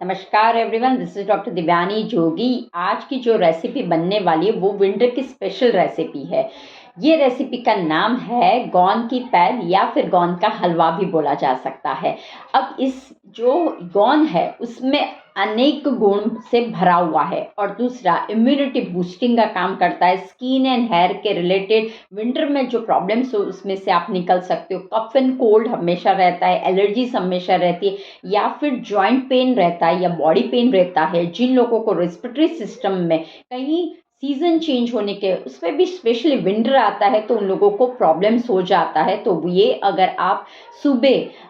नमस्कार everyone, this is doctor Divyani Jogi. आज की जो रेसिपी बनने वाली है वो विंटर की स्पेशल रेसिपी है। ये रेसिपी का नाम है गोंद की पैद या फिर गोंद का हलवा भी बोला जा सकता है। अब इस जो गोंद है उसमें अनेक गुण से भरा हुआ है और दूसरा इम्यूनिटी बूस्टिंग का काम करता है। स्किन एंड हेयर के रिलेटेड विंटर में जो प्रॉब्लम्स हो उसमें से आप निकल सकते हो। कफ एंड कोल्ड हमेशा रहता है, एलर्जीज हमेशा रहती है, या फिर जॉइंट पेन रहता है या बॉडी पेन रहता है। जिन लोगों को रेस्पिरेटरी सिस्टम में कहीं सीजन चेंज होने के उसमें भी स्पेशली विंटर आता है तो उन लोगों को प्रॉब्लम्स हो जाता है। तो ये अगर आप सुबह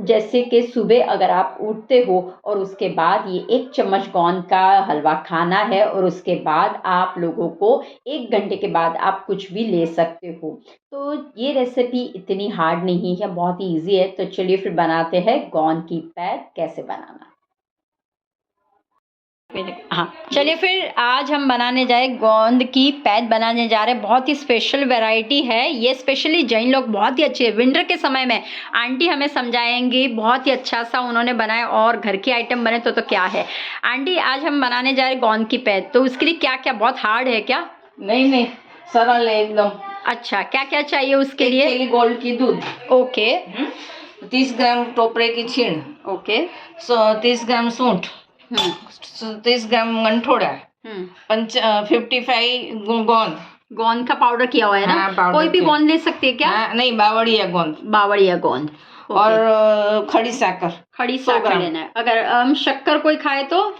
जैसे कि सुबह अगर आप उठते हो और उसके बाद ये 1 चम्मच गोंद का हलवा खाना है और उसके बाद आप लोगों को 1 घंटे के बाद आप कुछ भी ले सकते हो। तो ये रेसिपी इतनी हार्ड नहीं है, बहुत ही ईजी है। तो चलिए फिर बनाते हैं गोंद की पैद कैसे बनाना। हाँ, चलिए फिर आज हम बनाने जाए गोंद की पैद बनाने जा रहे हैं। बहुत ही स्पेशल वैरायटी है ये, स्पेशली जैन लोग बहुत ही अच्छे है। विंटर के समय में आंटी हमें समझाएंगी, बहुत ही अच्छा सा उन्होंने बनाया और घर के आइटम बने तो क्या है। आंटी आज हम बनाने जा रहे हैं गोंद की पैद, तो उसके लिए क्या क्या, बहुत हार्ड है क्या? नहीं नहीं, सरल है एकदम। अच्छा, क्या क्या चाहिए उसके लिए? थैली गोल्ड की दूध। ओके। 30 ग्राम टोपरे की छीण। ओके। 30 ग्राम सूंठ। 30 ग्राम गंठोड़ा। 55 गोंद। गोंद का पाउडर किया हुआ है ना? हाँ, कोई भी गोंद ले सकते हैं क्या? हाँ, नहीं, बावड़िया गोंद। बावड़िया गोंद। और खड़ी साकर। खड़ी साकर लेना है। अगर हम शक्कर कोई खाए तो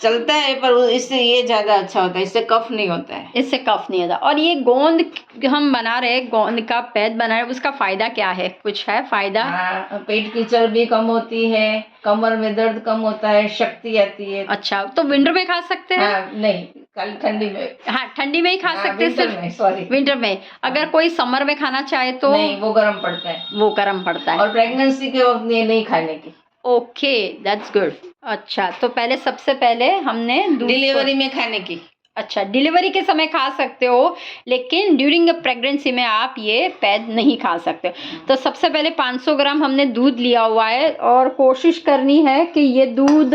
चलता है, पर इससे ये ज्यादा अच्छा होता है, इससे कफ नहीं होता है। इससे कफ नहीं होता। और ये गोंद हम बना रहे हैं, गोंद का पैद बना रहे हैं, उसका फायदा क्या है? कुछ है फायदा? हाँ, पेट की चर्बी कम होती है, कमर में दर्द कम होता है, शक्ति आती है। अच्छा, तो विंटर में खा सकते हैं? हाँ, नहीं, कल ठंडी में। हाँ, ठंडी में ही खा सकते हैं। सिर्फ विंटर में। अगर कोई समर में खाना चाहे तो नहीं, वो गर्म पड़ता है। वो गर्म पड़ता है। और प्रेगनेंसी के वक्त ये नहीं खाने की। Okay, that's good. अच्छा, तो पहले सबसे पहले हमने डिलीवरी में खाने की। अच्छा, डिलीवरी के समय खा सकते हो, लेकिन ड्यूरिंग प्रेगनेंसी में आप ये पैद नहीं खा सकते। तो सबसे पहले 500 ग्राम हमने दूध लिया हुआ है और कोशिश करनी है कि ये दूध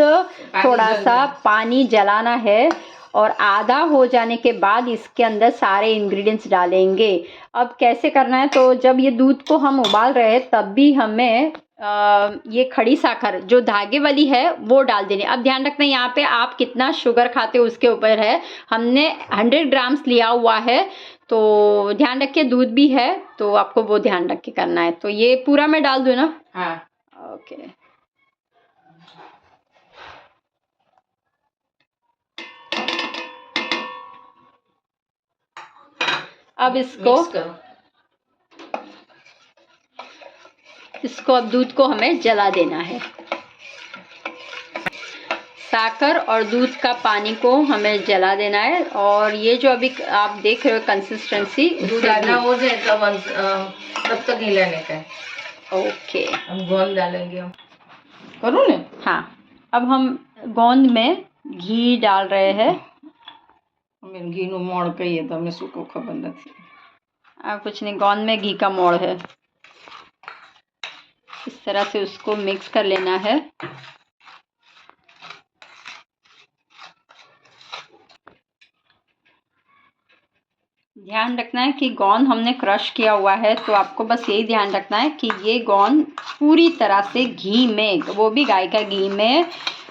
थोड़ा सा पानी जलाना है और आधा हो जाने के बाद इसके अंदर सारे इंग्रेडिएंट्स डालेंगे। अब कैसे करना है, तो जब ये दूध को हम उबाल रहे हैं तब भी हमें ये खड़ी साखर जो धागे वाली है वो डाल देनी। अब ध्यान रखना यहाँ पे आप कितना शुगर खाते हो उसके ऊपर है। हमने 100 ग्राम्स लिया हुआ है, तो ध्यान रखिए, दूध भी है तो आपको वो ध्यान रख के करना है। तो ये पूरा मैं डाल दूँ ना? हाँ। ओके। अब इसको अब दूध को हमें जला देना है। साकर और दूध का पानी को हमें जला देना है। और ये जो अभी आप देख रहे हो कंसिस्टेंसी, दूध आधा हो जाए तब तक हिलाने का है। ओके, हम गोंद डालेंगे। हम करूँ ना? हाँ, अब हम गोंद में घी डाल रहे हैं। मैं घी नु मोड़ कहिए तो हमें सूखो खबर नहीं। कुछ नहीं, गोंद में घी का मोड़ है। इस तरह से उसको मिक्स कर लेना है। ध्यान रखना है कि गोंद हमने क्रश किया हुआ है, तो आपको बस यही ध्यान रखना है कि ये गोंद पूरी तरह से घी में, वो भी गाय का घी में,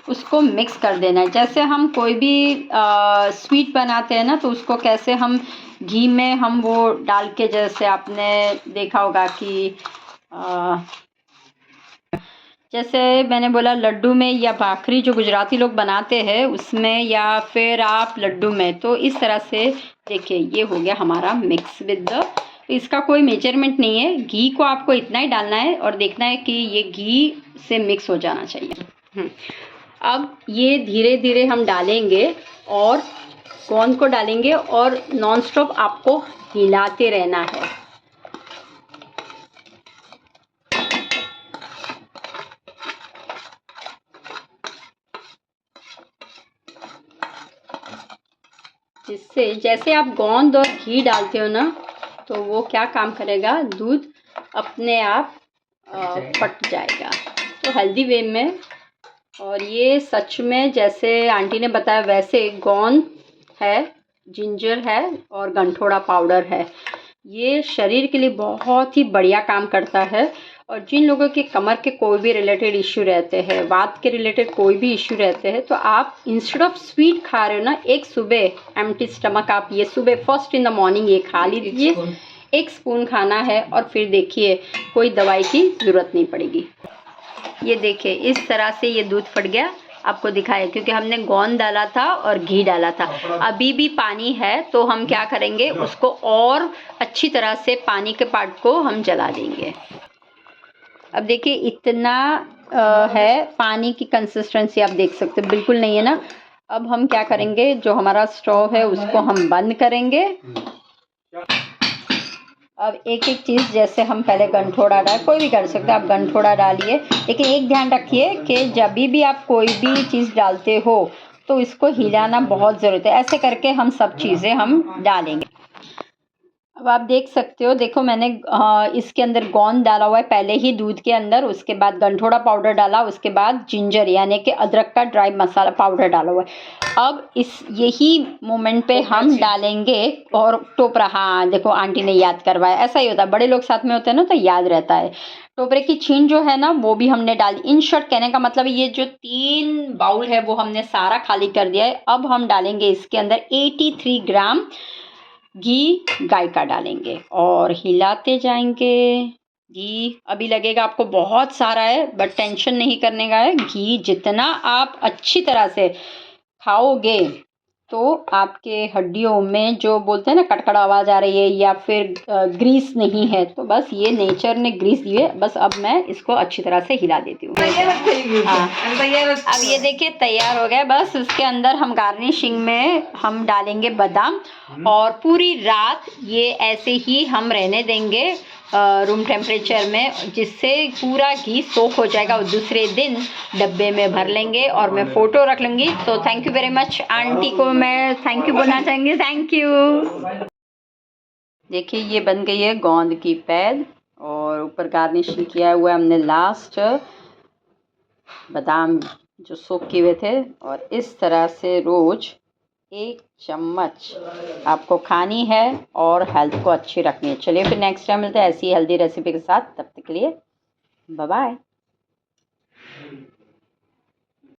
उसको मिक्स कर देना है। जैसे हम कोई भी स्वीट बनाते हैं ना, तो उसको कैसे हम घी में हम वो डाल के, जैसे आपने देखा होगा कि जैसे मैंने बोला लड्डू में या भाखरी जो गुजराती लोग बनाते हैं उसमें, या फिर आप लड्डू में, तो इस तरह से देखिए ये हो गया हमारा मिक्स विद द। इसका कोई मेजरमेंट नहीं है, घी को आपको इतना ही डालना है और देखना है कि ये घी से मिक्स हो जाना चाहिए। अब ये धीरे धीरे हम डालेंगे और गोंद को डालेंगे और नॉन स्टॉप आपको हिलाते रहना है। जिससे जैसे आप गोंद और घी डालते हो ना, तो वो क्या काम करेगा, दूध अपने आप फट जाएगा। तो हेल्दी वे में और ये सच में जैसे आंटी ने बताया वैसे गोंद है, जिंजर है और गंठोड़ा पाउडर है। ये शरीर के लिए बहुत ही बढ़िया काम करता है। और जिन लोगों के कमर के कोई भी रिलेटेड इश्यू रहते हैं, वात के रिलेटेड कोई भी इश्यू रहते हैं, तो आप इंस्टेड ऑफ स्वीट खा रहे हो ना, एक सुबह एम्प्टी स्टमक आप ये सुबह फर्स्ट इन द मॉर्निंग ये खा लीजिए। 1 स्पून खाना है और फिर देखिए कोई दवाई की ज़रूरत नहीं पड़ेगी। ये देखिए इस तरह से ये दूध फट गया, आपको दिखाया क्योंकि हमने गोंद डाला था और घी डाला था। अभी भी पानी है तो हम क्या करेंगे, उसको और अच्छी तरह से पानी के पार्ट को हम जला देंगे। अब देखिए इतना है, पानी की कंसिस्टेंसी आप देख सकते हो बिल्कुल नहीं है ना। अब हम क्या करेंगे, जो हमारा स्टोव है उसको हम बंद करेंगे। अब एक एक चीज़, जैसे हम पहले गंठोड़ा डाल, कोई भी कर सकते हैं, आप गंठोड़ा डालिए, लेकिन एक ध्यान रखिए कि जब भी आप कोई भी चीज़ डालते हो तो इसको हिलाना बहुत ज़रूरत है। ऐसे करके हम सब चीज़ें हम डालेंगे। अब आप देख सकते हो, देखो मैंने इसके अंदर गोंद डाला हुआ है पहले ही दूध के अंदर, उसके बाद गंठोड़ा पाउडर डाला, उसके बाद जिंजर यानी कि अदरक का ड्राई मसाला पाउडर डाला हुआ है। अब इस यही मोमेंट पे हम डालेंगे और टोपरा, हाँ देखो आंटी ने याद करवाया, ऐसा ही होता है, बड़े लोग साथ में होते हैं ना तो याद रहता है। टोपरे की छीन जो है ना वो भी हमने डाली। इन शॉर्ट कहने का मतलब ये जो 3 बाउल है वो हमने सारा खाली कर दिया है। अब हम डालेंगे इसके अंदर 83 ग्राम घी गाय का डालेंगे और हिलाते जाएंगे। घी अभी लगेगा आपको बहुत सारा है, बट टेंशन नहीं करने का है। घी जितना आप अच्छी तरह से खाओगे तो आपके हड्डियों में जो बोलते हैं ना कड़कड़ आवाज़ आ रही है या फिर ग्रीस नहीं है, तो बस ये नेचर ने ग्रीस दी है। बस अब मैं इसको अच्छी तरह से हिला देती हूँ। हाँ, अब ये देखिए तैयार हो गया। बस उसके अंदर हम गार्निशिंग में हम डालेंगे बादाम और पूरी रात ये ऐसे ही हम रहने देंगे रूम टेम्परेचर में, जिससे पूरा घी सोख हो जाएगा और दूसरे दिन डब्बे में भर लेंगे और मैं फ़ोटो रख लूँगी। तो thank you very much, aunty को मैं थैंक यू बोलना चाहूँगी। Thank you. देखिए ये बन गई है गोंद की पैद और ऊपर गार्निशिंग किया हुआ है हमने लास्ट बादाम जो सोख किए हुए थे। और इस तरह से रोज़ 1 चम्मच आपको खानी है और हेल्थ को अच्छी रखनी है। चलिए फिर नेक्स्ट टाइम मिलते हैं ऐसी हेल्दी रेसिपी के साथ, तब तक के लिए बाय बाय।